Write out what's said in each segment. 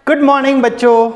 Good morning बच्चों,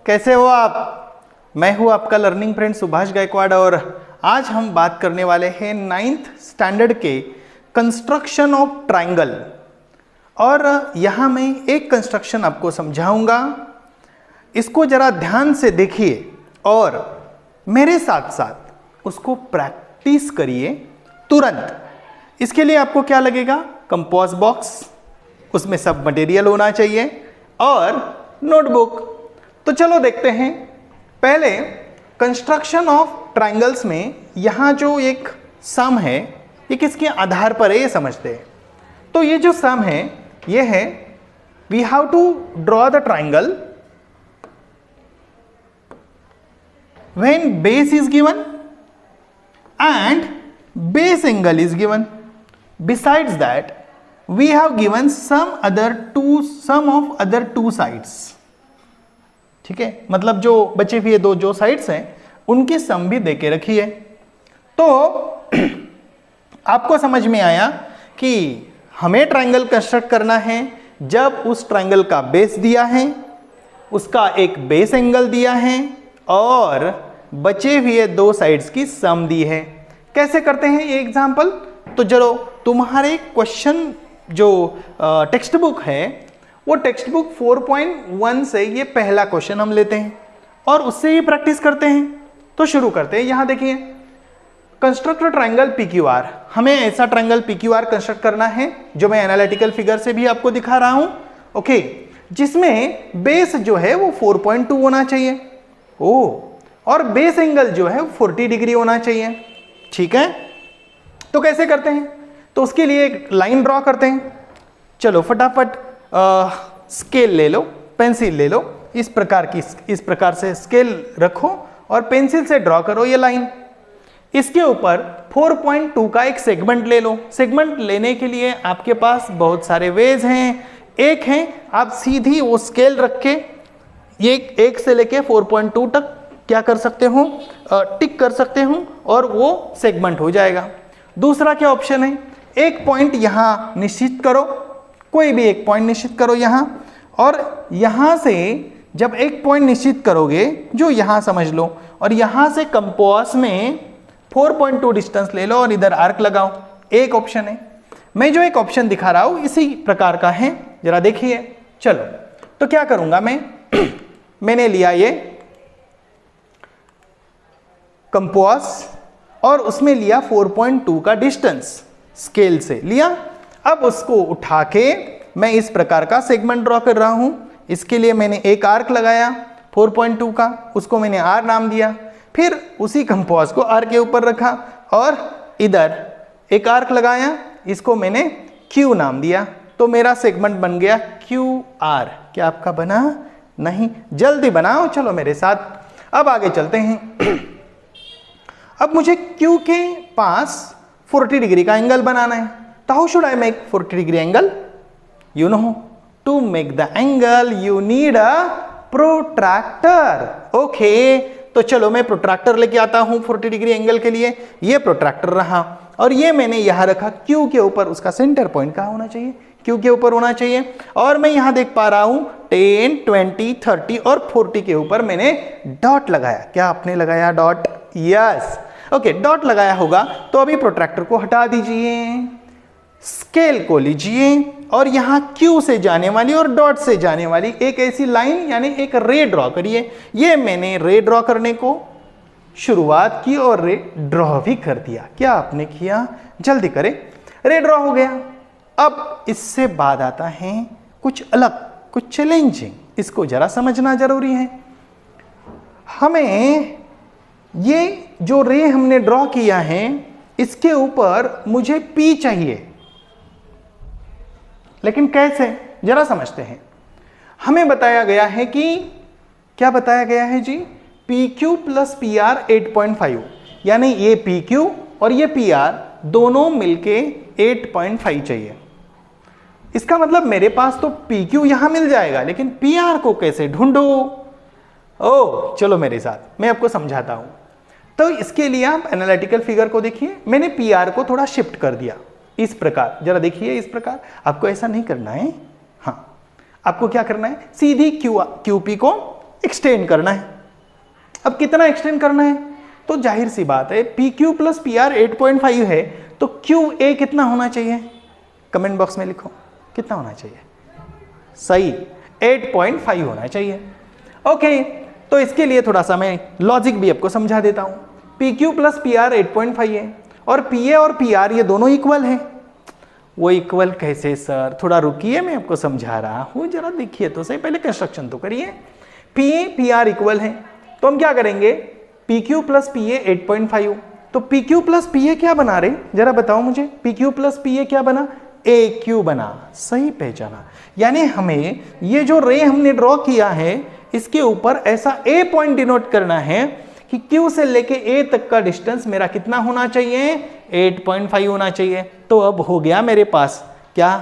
कैसे हो आप। मैं हूं आपका लर्निंग फ्रेंड सुभाष गायकवाड़ और आज हम बात करने वाले हैं 9th स्टैंडर्ड के कंस्ट्रक्शन ऑफ ट्रायंगल। और यहां मैं एक कंस्ट्रक्शन आपको समझाऊंगा, इसको जरा ध्यान से देखिए और मेरे साथ साथ उसको प्रैक्टिस करिए तुरंत। इसके लिए आपको क्या लगेगा, कंपास बॉक्स, उसमें सब मटेरियल होना चाहिए और नोटबुक। तो चलो देखते हैं। पहले कंस्ट्रक्शन ऑफ ट्रायंगल्स में यहां जो एक सम है ये किसके आधार पर है ये समझते हैं। तो ये जो सम है ये है, we have to draw the triangle when base is given and base angle is given. Besides that, we have given some of other two sides. ठीक है, मतलब जो बचे हुए दो जो साइड्स हैं उनकी सम भी देके रखी है। तो आपको समझ में आया कि हमें ट्रायंगल कंस्ट्रक्ट करना है जब उस ट्रायंगल का बेस दिया है, उसका एक बेस एंगल दिया है और बचे हुए दो साइड्स की सम दी है। कैसे करते हैं ये एग्जांपल, तो चलो तुम्हारे क्वेश्चन जो टेक्स्ट बुक है वो टेक्स्ट बुक 4.1 से ये पहला क्वेश्चन हम लेते हैं और उससे ही प्रैक्टिस करते हैं। तो शुरू करते हैं। यहां देखिए, कंस्ट्रक्ट ट्रायंगल PQR। हमें ऐसा ट्रायंगल PQR कंस्ट्रक्ट करना है जो मैं एनालिटिकल फिगर से भी आपको दिखा रहा हूं, ओके, जिसमें बेस जो है वो 4.2 होना चाहिए और बेस एंगल जो है 40 डिग्री होना चाहिए। ठीक है, तो कैसे करते हैं, तो उसके लिए एक लाइन ड्रॉ करते हैं। चलो फटाफट स्केल ले लो, पेंसिल ले लो, इस प्रकार से स्केल रखो और पेंसिल से ड्रॉ करो ये लाइन। इसके ऊपर 4.2 का एक सेगमेंट ले लो। सेगमेंट लेने के लिए आपके पास बहुत सारे वेज हैं। एक है आप सीधी वो स्केल रख के ये 1 से लेके 4.2 तक क्या कर सकते हो, टिक कर सकते हो और वो सेगमेंट हो जाएगा। दूसरा क्या ऑप्शन है, एक पॉइंट यहां निश्चित करो, कोई भी एक पॉइंट निश्चित करो यहां, और यहां से जब एक पॉइंट निश्चित करोगे जो यहां समझ लो, और यहां से कंपास में 4.2 डिस्टेंस ले लो और इधर आर्क लगाओ। एक ऑप्शन है। मैं जो एक ऑप्शन दिखा रहा हूं इसी प्रकार का है, जरा देखिए। चलो तो क्या करूंगा मैं मैंने लिया ये कंपास और उसमें लिया 4.2 का डिस्टेंस, स्केल से लिया। अब उसको उठा के मैं इस प्रकार का सेगमेंट ड्रॉ कर रहा हूं। इसके लिए मैंने एक आर्क लगाया 4.2 का, उसको मैंने R नाम दिया। फिर उसी कंपास को R के ऊपर रखा और इधर एक आर्क लगाया, इसको मैंने Q नाम दिया। तो मेरा सेगमेंट बन गया QR। क्या आपका बना? नहीं, जल्दी बनाओ, चलो मेरे साथ। अब आगे चलते हैं। अब मुझे Q के पास 40 डिग्री का एंगल बनाना है। तो how should I make 40 degree angle? You know, to make the angle you need a protractor. Okay, तो चलो मैं प्रोट्रैक्टर लेके आता हूं 40 डिग्री एंगल के लिए। ये प्रोट्रैक्टर रहा और ये मैंने यहां रखा Q के ऊपर। उसका सेंटर पॉइंट कहां होना चाहिए? Q के ऊपर होना चाहिए। और मैं यहां देख पा रहा हूं 10, 20, 30 और 40 के ऊपर मैंने डॉट लगाया। क्या आपने लगाया डॉट? यस, ओके, डॉट लगाया होगा। तो अभी प्रोट्रैक्टर को हटा दीजिए, स्केल को लीजिए और यहां Q से जाने वाली और डॉट से जाने वाली एक ऐसी लाइन यानी एक रे ड्रॉ करिए। ये मैंने रे ड्रॉ करने को शुरुआत की और रे ड्रॉ भी कर दिया। क्या आपने किया? जल्दी करें। रे ड्रॉ हो गया। अब इससे बाद आता है कुछ अलग, कुछ चैलेंजिंग। इसको जरा समझना जरूरी है। हमें ये जो रे हमने ड्रॉ किया है इसके ऊपर मुझे P चाहिए, लेकिन कैसे, जरा समझते हैं। हमें बताया गया है कि, क्या बताया गया है जी, PQ प्लस PR 8.5, यानी ये PQ और ये PR दोनों मिलके 8.5 चाहिए। इसका मतलब मेरे पास तो PQ यहां मिल जाएगा, लेकिन PR को कैसे ढूंढो? ओ चलो मेरे साथ, मैं आपको समझाता हूं। तो इसके लिए आप एनालिटिकल फिगर को देखिए। मैंने PR को थोड़ा शिफ्ट कर दिया इस प्रकार, जरा देखिए इस प्रकार। आपको ऐसा नहीं करना है। हाँ, आपको क्या करना है, सीधी QP को एक्सटेंड करना है। अब कितना एक्सटेंड करना है, तो जाहिर सी बात है PQ प्लस PR 8.5 है, तो QA कितना होना चाहिए, कमेंट बॉक्स में लिखो कितना होना चाहिए, सही 8.5 होना चाहिए। ओके, तो इसके लिए थोड़ा सा मैं लॉजिक भी आपको समझा देता हूं। PQ प्लस PR 8.5 है और PA और PR ये दोनों इक्वल है। वो इक्वल कैसे सर, थोड़ा रुकिए मैं आपको समझा रहा हूं, जरा देखिए तो सही, पहले कंस्ट्रक्शन तो करिए। PA PR इक्वल है तो हम क्या करेंगे, PQ प्लस PA 8.5, तो PQ प्लस PA क्या बना रहे, जरा बताओ मुझे, PQ प्लस PA क्या बना, AQ बना, सही पहचाना। यानी हमें ये जो रे हमने ड्रॉ किया है इसके ऊपर ऐसा A पॉइंट डिनोट करना है कि Q से लेके A तक का डिस्टेंस मेरा कितना होना चाहिए, 8.5 होना चाहिए। तो अब हो गया मेरे पास क्या,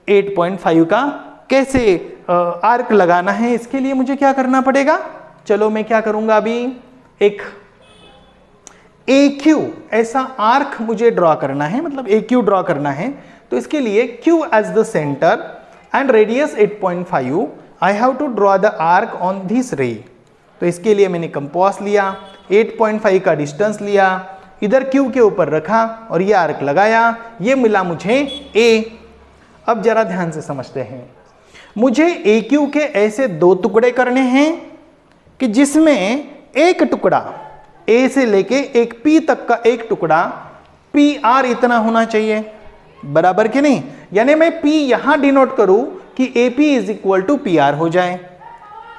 8.5 का कैसे आर्क लगाना है, इसके लिए मुझे क्या करना पड़ेगा, चलो मैं क्या करूंगा, अभी एक AQ ऐसा आर्क मुझे ड्रॉ करना है, मतलब AQ ड्रॉ करना है। तो इसके लिए Q as the centre and radius 8.5, I have to draw the arc on this ray. तो इसके लिए मैंने कंपास लिया, 8.5 का डिस्टेंस लिया, इधर Q के ऊपर रखा और ये आर्क लगाया, ये मिला मुझे A। अब जरा ध्यान से समझते हैं, मुझे AQ के ऐसे दो टुकड़े करने हैं कि जिसमें एक टुकड़ा A से लेके एक P तक का एक टुकड़ा PR इतना होना चाहिए, बराबर कि नहीं। यानी मैं P यहां डिनोट करूं कि AP is equal to PR हो जाए।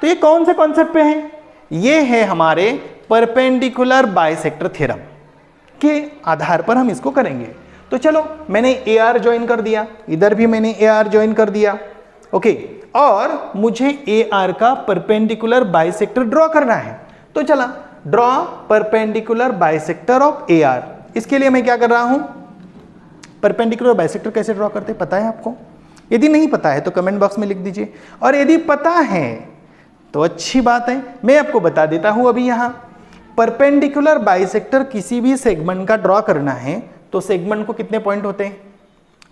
तो ये कौन से कॉन्सेप्ट पे है, ये है हमारे परपेंडिकुलर बाइसेक्टर थ्योरम के आधार पर हम इसको करेंगे। तो चलो मैंने AR ज्वाइन कर दिया, इधर भी मैंने AR ज्वाइन कर दिया, ओके, और मुझे AR का परपेंडिकुलर बाइसेक्टर ड्रॉ करना है। तो चला draw perpendicular bisector of AR। इसके लिए मैं क्या कर रहा हूं, परपेंडिकुलर बाइसेक्टर कैसे ड्रॉ करते पता है आपको, यदि नहीं पता है तो कमेंट बॉक्स में लिख दीजिए, और यदि पता है तो अच्छी बात है, मैं आपको बता देता हूं। अभी यहां परपेंडिकुलर बाइसेक्टर किसी भी सेगमेंट का ड्रॉ करना है तो सेगमेंट को कितने पॉइंट होते हैं,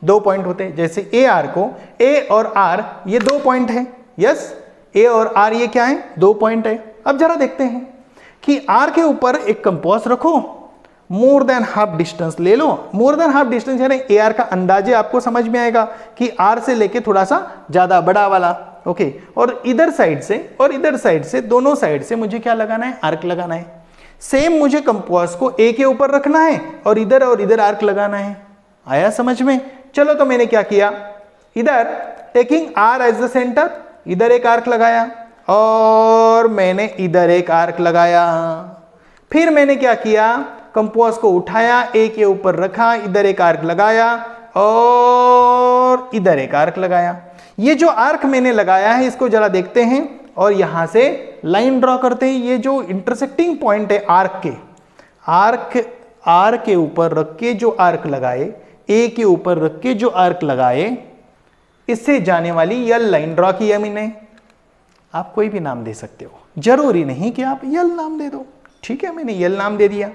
2 पॉइंट होते हैं। जैसे AR को A और R ये 2 पॉइंट है, यस, A और R ये क्या है, 2 पॉइंट है। अब जरा देखते हैं कि R के ऊपर एक कंपास रखो, मोर देन हाफ डिस्टेंस ले लो। मोर देन हाफ डिस्टेंस यानी AR का अंदाजे आपको समझ में आएगा कि R से लेके थोड़ा सा ज्यादा बड़ा वाला, ओके। और इधर साइड से और इधर साइड से, दोनों साइड से मुझे क्या लगाना है, आर्क लगाना है। सेम मुझे कंपास को A के ऊपर रखना है और इधर आर्क लगाना है। आया समझ में, चलो तो मैंने क्या किया, इधर taking R as the centre, इधर एक आर्क लगाया और मैंने इधर एक आर्क लगाया। फिर मैंने क्या किया, कंपास को उठाया, A के ऊपर रखा, इधर एक आर्क लगाया और इधर एक आर्क लगाया। ये जो आर्क मैंने लगाया है इसको जरा देखते हैं और यहां से लाइन ड्रॉ करते हैं। ये जो इंटरसेक्टिंग पॉइंट है आर्क के, आर्क के ऊपर रख के जो आर्क लगाए, A के ऊपर रख के जो आर्क लगाए, इससे जाने वाली यल लाइन ड्रॉ किया मैंने। आप कोई भी नाम दे सकते हो, जरूरी नहीं कि आप यल नाम दे दो, ठीक है, मैंने यल नाम दे दिया।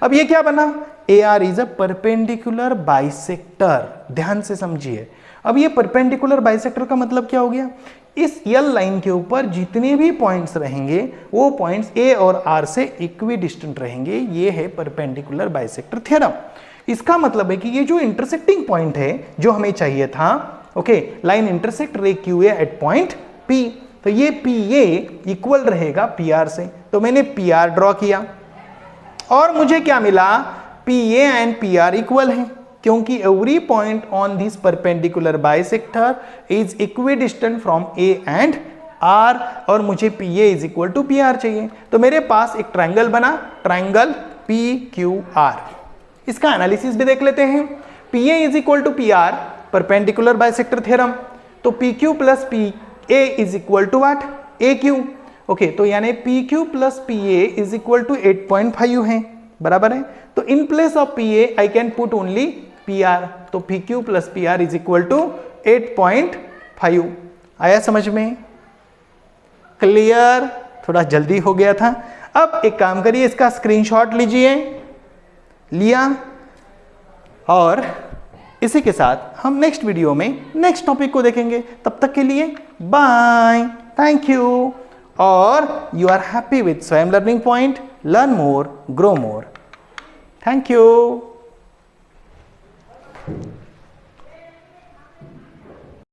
अब ये क्या बना, AR is a perpendicular bisector. ध्यान से समझिए, अब ये परपेंडिकुलर बाइसेक्टर का मतलब क्या हो गया, इस यल लाइन के ऊपर जितने भी पॉइंट्स रहेंगे वो पॉइंट्स A और R से इक्वी डिस्टेंट रहेंगे। ये है परपेंडिकुलर बाइसेक्टर थ्योरम। इसका मतलब है कि ये जो इंटरसेक्टिंग पॉइंट है जो हमें चाहिए था, ओके, लाइन इंटरसेक्ट रे QA एट पॉइंट P, तो ये PA इक्वल रहेगा PR से। तो मैंने PR ड्रॉ किया और मुझे क्या मिला, PA एंड PR इक्वल है क्योंकि every point on this perpendicular bisector is equidistant from A and R, और मुझे PA is equal to PR चाहिए। तो मेरे पास एक ट्रायंगल बना, ट्रायंगल PQR। इसका एनालिसिस भी देख लेते हैं। PA is equal to PR, perpendicular bisector theorem, तो PQ plus PA is equal to what, AQ, okay. तो यानी PQ plus PA is equal to 8.5 है, बराबर है। तो in place of PA I can put only PR, तो PQ plus PR is equal to 8.5। आया समझ में, क्लियर, थोड़ा जल्दी हो गया था। अब एक काम करिए, इसका स्क्रीनशॉट लीजिए, लिया और इसी के साथ हम नेक्स्ट वीडियो में नेक्स्ट टॉपिक को देखेंगे। तब तक के लिए बाय, थैंक यू। और यू आर हैप्पी विथ स्वयं learning point, learn more, grow more. Thank you.